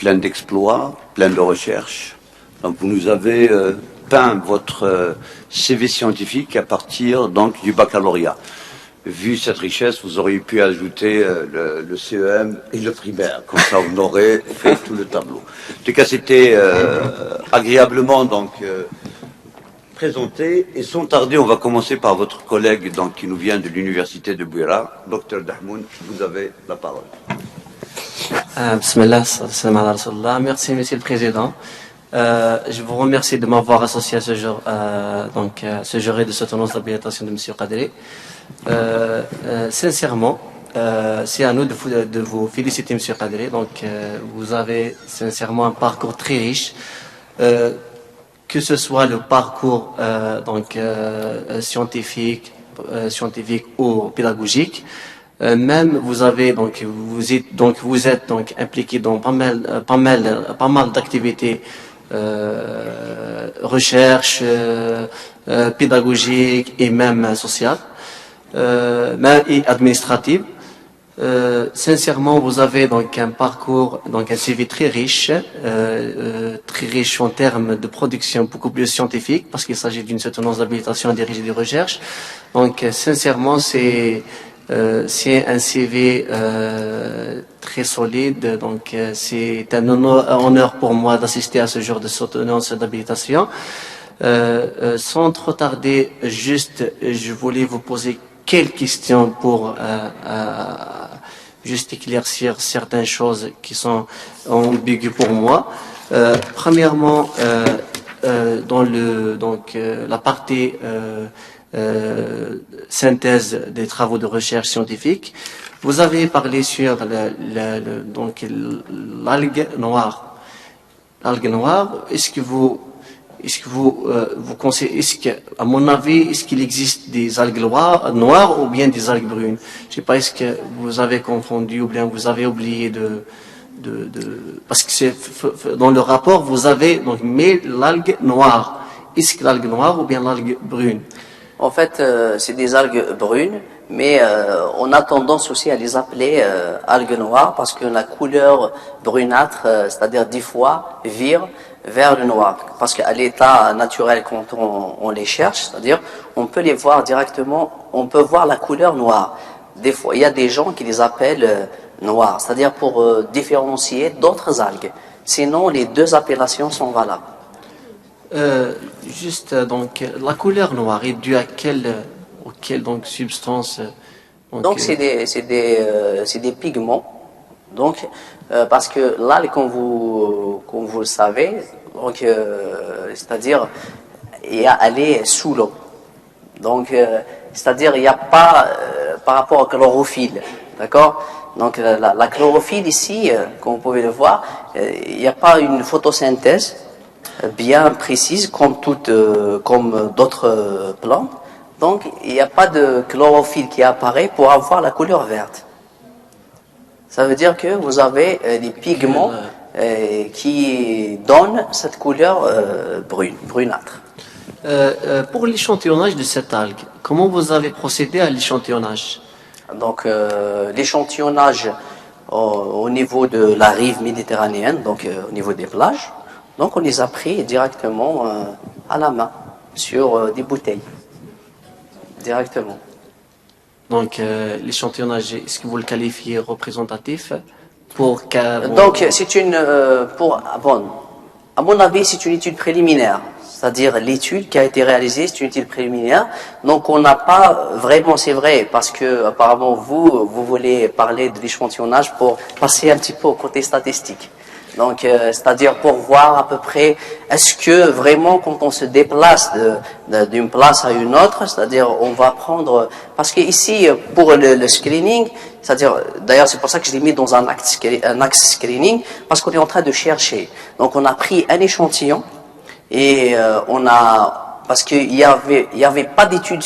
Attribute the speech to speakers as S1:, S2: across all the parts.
S1: plein d'exploits, plein de recherches. Donc vous nous avez peint votre CV scientifique à partir donc du baccalauréat. Vu cette richesse, vous auriez pu ajouter le CEM et le primaire. Comme ça, on aurait fait tout le tableau. En tout cas, c'était agréablement donc présenté. Et sans tarder, on va commencer par votre collègue donc, qui nous vient de l'université de Bouira, Dr Dahmoun. Vous avez la parole.
S2: Bismillah, salam ala Rasulullah. Merci, Monsieur le Président. Je vous remercie de m'avoir associé à ce jour, ce jury de soutenance d'habilitation de M. Qadri. Sincèrement, c'est à nous de vous féliciter, M. Qadri. Donc, vous avez sincèrement un parcours très riche, que ce soit le parcours scientifique ou pédagogique. Même vous êtes impliqué dans pas mal d'activités recherche, pédagogique et même sociale et administrative. Sincèrement, vous avez donc un parcours, donc un CV très riche en termes de production beaucoup plus scientifique, parce qu'il s'agit d'une soutenance d'habilitation à diriger des recherches. Donc, sincèrement, c'est un CV très solide, donc c'est un honneur pour moi d'assister à ce genre de soutenance d'habilitation. Sans trop tarder, je voulais vous poser quelques questions pour juste éclaircir certaines choses qui sont ambiguës pour moi. Premièrement, dans la partie synthèse des travaux de recherche scientifique, vous avez parlé sur l'algue noire. L'algue noire, à mon avis, est-ce qu'il existe des algues noires ou bien des algues brunes? Je sais pas, est-ce que vous avez confondu ou bien vous avez oublié parce que dans le rapport, vous avez donc mis l'algue noire. Est-ce que l'algue noire ou bien l'algue brune?
S3: En fait, c'est des algues brunes, mais on a tendance aussi à les appeler algues noires parce que la couleur brunâtre, c'est-à-dire 10 fois, vire vers le noir. Parce qu'à l'état naturel, quand on les cherche, c'est-à-dire on peut les voir directement, on peut voir la couleur noire. Des fois, il y a des gens qui les appellent noires, c'est-à-dire pour différencier d'autres algues. Sinon, les deux appellations sont valables.
S2: Donc, la couleur noire est due à quelle substance?
S3: Donc, c'est des pigments. Donc, parce que l'algue, comme vous le savez, donc, c'est-à-dire, elle est sous l'eau. Donc, c'est-à-dire, il n'y a pas, par rapport au chlorophylle, d'accord? Donc, la chlorophylle ici, comme vous pouvez le voir, il n'y a pas une photosynthèse bien précise comme d'autres plantes. Donc, il n'y a pas de chlorophylle qui apparaît pour avoir la couleur verte. Ça veut dire que vous avez des pigments qui donnent cette couleur brunâtre.
S2: Pour l'échantillonnage de cette algue, comment vous avez procédé à l'échantillonnage?
S3: Donc, l'échantillonnage au niveau de la rive méditerranéenne, donc au niveau des plages, donc on les a pris directement à la main, sur des bouteilles, directement.
S2: Donc l'échantillonnage, est-ce que vous le qualifiez représentatif
S3: Donc c'est à mon avis, c'est une étude préliminaire. C'est-à-dire l'étude qui a été réalisée, c'est une étude préliminaire. Donc on n'a pas vraiment, c'est vrai, parce que apparemment vous voulez parler de l'échantillonnage pour passer un petit peu au côté statistique. Donc, c'est-à-dire pour voir à peu près, est-ce que vraiment quand on se déplace d'une place à une autre, c'est-à-dire on va prendre, parce que ici pour le screening, c'est-à-dire, d'ailleurs c'est pour ça que je l'ai mis dans un axe screening, parce qu'on est en train de chercher. Donc on a pris un échantillon et parce qu'il y avait pas d'études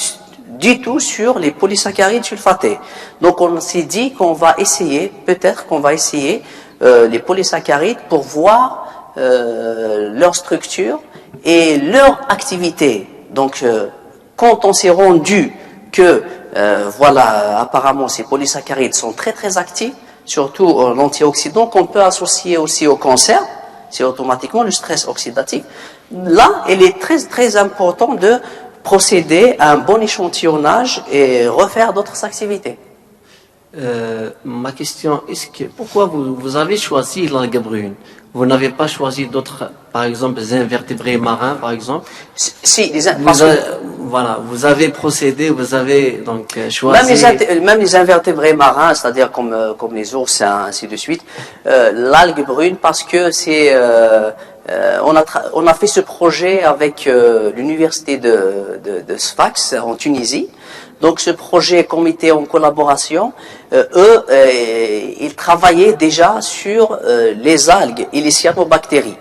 S3: du tout sur les polysaccharides sulfatés. Donc on s'est dit peut-être qu'on va essayer les polysaccharides pour voir leur structure et leur activité. Donc, quand on s'est rendu que, apparemment ces polysaccharides sont très très actifs, surtout l'antioxydant qu'on peut associer aussi au cancer, c'est automatiquement le stress oxydatif. Là, il est très très important de procéder à un bon échantillonnage et refaire d'autres activités.
S2: Ma question, pourquoi vous avez choisi l'algue brune? Vous n'avez pas choisi d'autres, par exemple, des invertébrés marins, par exemple?
S3: Si,
S2: voilà, vous avez procédé, vous avez donc choisi.
S3: Même les invertébrés marins, c'est-à-dire comme les ours, ainsi de suite, l'algue brune, parce que on a fait ce projet avec l'université de Sfax en Tunisie. Donc ce projet, comme était en collaboration, ils travaillaient déjà sur les algues et les cyanobactéries.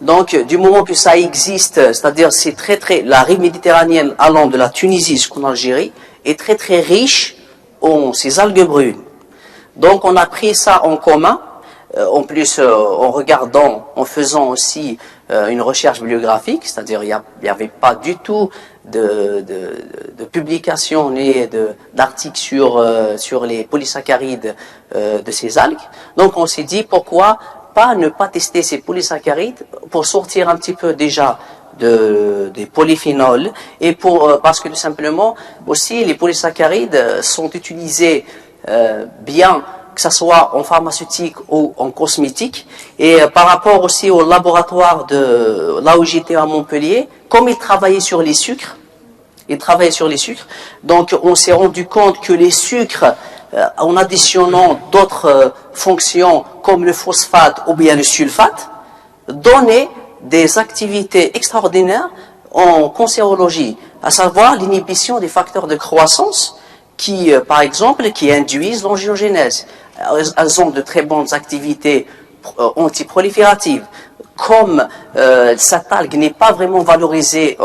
S3: Donc du moment que ça existe, c'est-à-dire c'est la rive méditerranéenne allant de la Tunisie jusqu'en Algérie est très très riche en ces algues brunes. Donc on a pris ça en commun. En plus, en faisant aussi une recherche bibliographique, c'est-à-dire il n'y avait pas du tout de publications ni d'articles sur les polysaccharides de ces algues. Donc on s'est dit pourquoi ne pas tester ces polysaccharides pour sortir un petit peu déjà des polyphénols et parce que tout simplement aussi les polysaccharides sont utilisés bien, que ce soit en pharmaceutique ou en cosmétique. Et par rapport aussi au laboratoire là où j'étais à Montpellier, comme ils travaillaient sur les sucres, donc on s'est rendu compte que les sucres, en additionnant d'autres fonctions comme le phosphate ou bien le sulfate, donnaient des activités extraordinaires en cancérologie, à savoir l'inhibition des facteurs de croissance par exemple, qui induisent l'angiogénèse. Elles ont de très bonnes activités antiprolifératives. Comme cette algue n'est pas vraiment valorisée,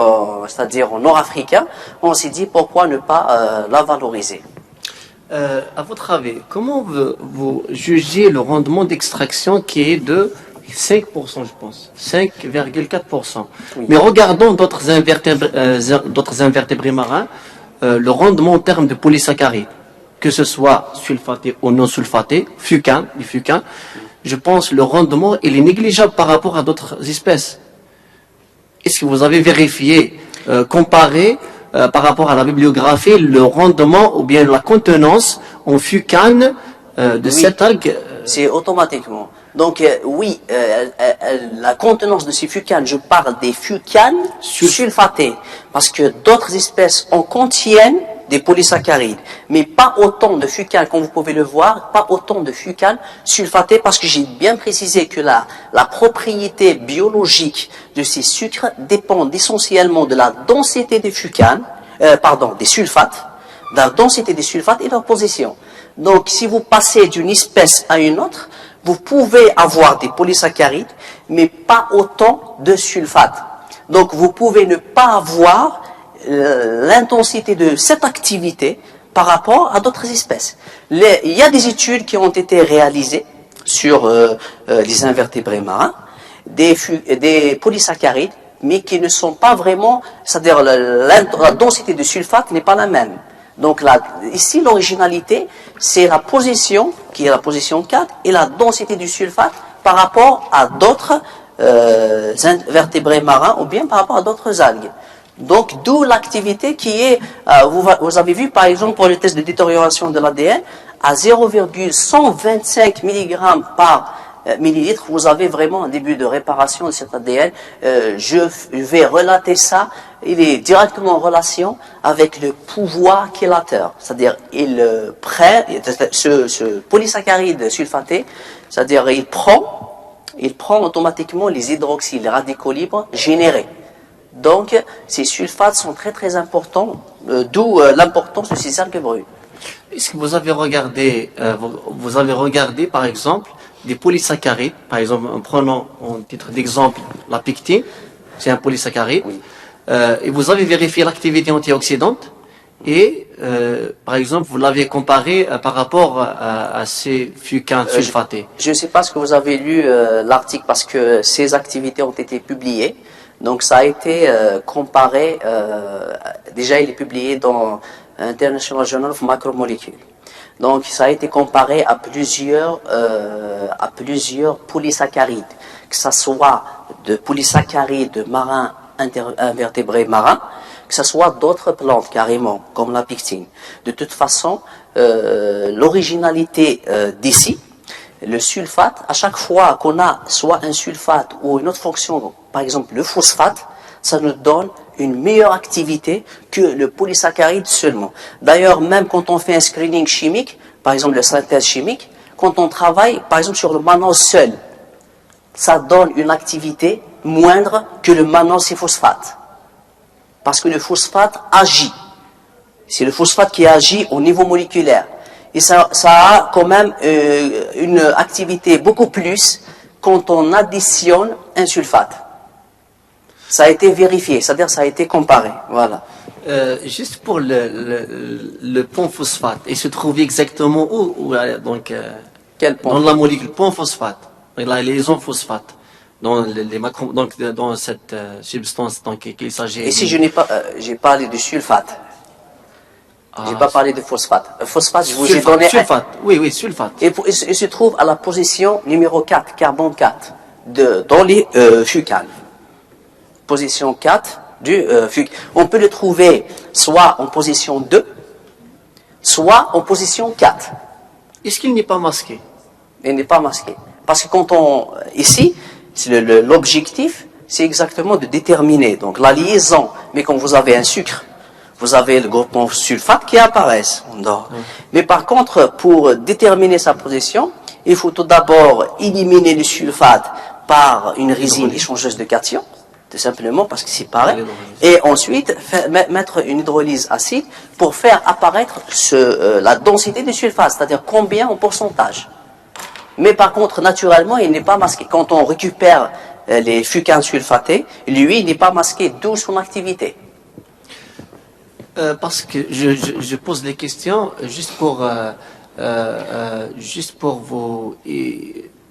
S3: c'est-à-dire en nord-africain, on s'est dit pourquoi ne pas la valoriser.
S2: À votre avis, comment vous jugez le rendement d'extraction qui est de 5%, je pense, 5,4%. Oui. Mais regardons d'autres invertébrés marins, le rendement en termes de polysaccharides, que ce soit sulfaté ou non sulfaté, du fucain, je pense que le rendement il est négligeable par rapport à d'autres espèces. Est-ce que vous avez vérifié, comparé par rapport à la bibliographie, le rendement ou bien la contenance en fucane de cette algue?
S3: C'est automatiquement. Donc oui, la contenance de ces fucanes, je parle des fucanes sulfatées, parce que d'autres espèces en contiennent des polysaccharides, mais pas autant de fucanes, comme vous pouvez le voir, pas autant de fucanes sulfatées, parce que j'ai bien précisé que la propriété biologique de ces sucres dépend essentiellement de la densité des fucanes, des sulfates, de la densité des sulfates et de leur position. Donc si vous passez d'une espèce à une autre, vous pouvez avoir des polysaccharides, mais pas autant de sulfates. Donc vous pouvez ne pas avoir l'intensité de cette activité par rapport à d'autres espèces. Il y a des études qui ont été réalisées sur les invertébrés marins, des polysaccharides, mais qui ne sont pas vraiment, c'est-à-dire la densité de sulfate n'est pas la même. Donc là, ici, l'originalité, c'est la position, qui est la position 4, et la densité du sulfate par rapport à d'autres invertébrés marins ou bien par rapport à d'autres algues. Donc, d'où l'activité qui est, vous avez vu par exemple pour le test de détérioration de l'ADN, à 0,125 mg par millilitre, vous avez vraiment un début de réparation de cet ADN. Je vais relater ça, il est directement en relation avec le pouvoir chélateur. C'est-à-dire, ce polysaccharide sulfaté, c'est-à-dire il prend automatiquement les hydroxyles, les radicaux libres générés. Donc, ces sulfates sont très très importants, d'où l'importance de ces algues brunes.
S2: Est-ce que vous avez regardé, par exemple, des polysaccharides, par exemple, en prenant en titre d'exemple la pectine, c'est un polysaccharide, oui. Et vous avez vérifié l'activité antioxydante, et par exemple, vous l'avez comparé par rapport à ces fucains sulfatés.
S3: Je ne sais pas ce que vous avez lu l'article, parce que ces activités ont été publiées. Donc ça a été comparé, déjà il est publié dans International Journal of Macromolecules. Donc ça a été comparé à plusieurs polysaccharides, que ce soit de polysaccharides marins, invertébrés marins, que ce soit d'autres plantes carrément, comme la pectine. De toute façon, l'originalité d'ici, le sulfate, à chaque fois qu'on a soit un sulfate ou une autre fonction, par exemple le phosphate, ça nous donne une meilleure activité que le polysaccharide seulement. D'ailleurs, même quand on fait un screening chimique, par exemple la synthèse chimique, quand on travaille par exemple sur le mannose seul, ça donne une activité moindre que le mannose et phosphate. Parce que le phosphate agit. C'est le phosphate qui agit au niveau moléculaire. Et ça a quand même une activité beaucoup plus quand on additionne un sulfate. Ça a été vérifié, c'est-à-dire ça a été comparé. Voilà.
S2: Juste pour le pont phosphate, il se trouve exactement où donc,
S3: Quel pont?
S2: dans la molécule pont phosphate, la liaison phosphate, dans dans cette substance qu'il s'agit.
S3: Ici, je n'ai pas, j'ai parlé de sulfate. J'ai pas parlé de phosphate. Phosphate, je vous ai donné.
S2: Sulfate, oui, sulfate.
S3: Et il se trouve à la position numéro 4, carbone 4, dans les fucanes. Position 4 du fuc. On peut le trouver soit en position 2, soit en position 4.
S2: Est-ce qu'il n'est pas masqué?
S3: Il n'est pas masqué. Parce que ici, l'objectif, c'est exactement de déterminer donc la liaison. Mais quand vous avez un sucre, vous avez le groupement sulfate qui apparaît. Mais par contre, pour déterminer sa position, il faut tout d'abord éliminer le sulfate par une résine échangeuse de cations, tout simplement parce que c'est pareil. Et ensuite, mettre une hydrolyse acide pour faire apparaître la densité du sulfate, c'est-à-dire combien en pourcentage. Mais par contre, naturellement, il n'est pas masqué. Quand on récupère les fucanes sulfatés, lui, il n'est pas masqué, d'où son activité.
S2: Parce que je pose les questions juste pour vous,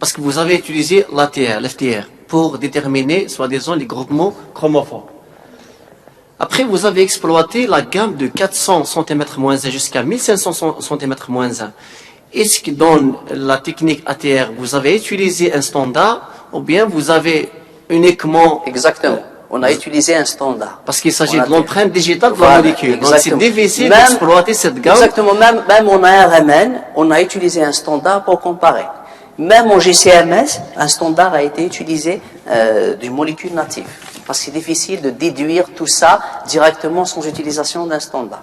S2: parce que vous avez utilisé l'FTR pour déterminer, soi-disant, les groupements chromophores. Après, vous avez exploité la gamme de 400 cm-1 jusqu'à 1500 cm-1. Est-ce que dans la technique ATR, vous avez utilisé un standard ou bien vous avez uniquement...
S3: Exactement. On a utilisé un standard.
S2: Parce qu'il s'agit de l'empreinte digitale de la molécule. Donc c'est difficile d'exploiter cette gamme.
S3: Exactement. Même en ARMN, on a utilisé un standard pour comparer. Même en GCMS, un standard a été utilisé d'une molécule native. Parce que c'est difficile de déduire tout ça directement sans utilisation d'un standard.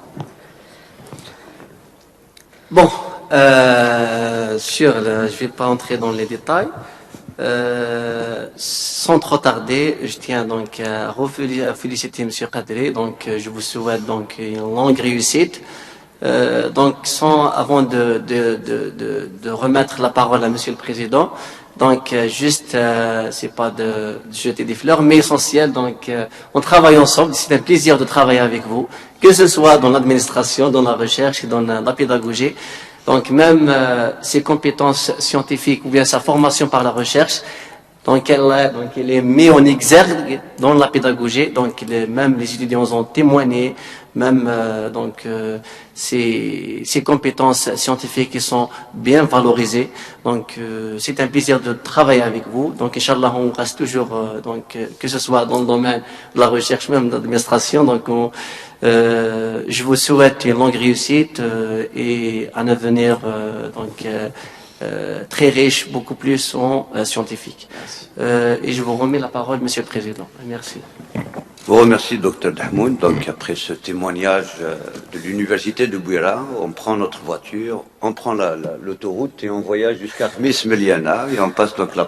S2: Bon, je ne vais pas entrer dans les détails. Sans trop tarder, je tiens donc à féliciter M. Kadri. Donc, je vous souhaite donc une longue réussite. Donc, avant de remettre la parole à Monsieur le Président, donc juste, c'est pas de jeter des fleurs, mais essentiel. Donc, on travaille ensemble. C'est un plaisir de travailler avec vous, que ce soit dans l'administration, dans la recherche et dans la pédagogie. Donc même ses compétences scientifiques ou bien sa formation par la recherche, donc elle est mise en exergue dans la pédagogie. Donc même les étudiants ont témoigné, même ses compétences scientifiques qui sont bien valorisées. Donc c'est un plaisir de travailler avec vous. Donc Inch'Allah, on reste toujours que ce soit dans le domaine de la recherche, même de l'administration. Donc je vous souhaite une longue réussite et un avenir très riche, beaucoup plus en scientifique. Et je vous remets la parole, Monsieur le Président. Merci.
S1: Je vous remercie, Dr Dahmoun. Donc, après ce témoignage de l'université de Bouira, on prend notre voiture, on prend l'autoroute et on voyage jusqu'à Miss Meliana et on passe donc la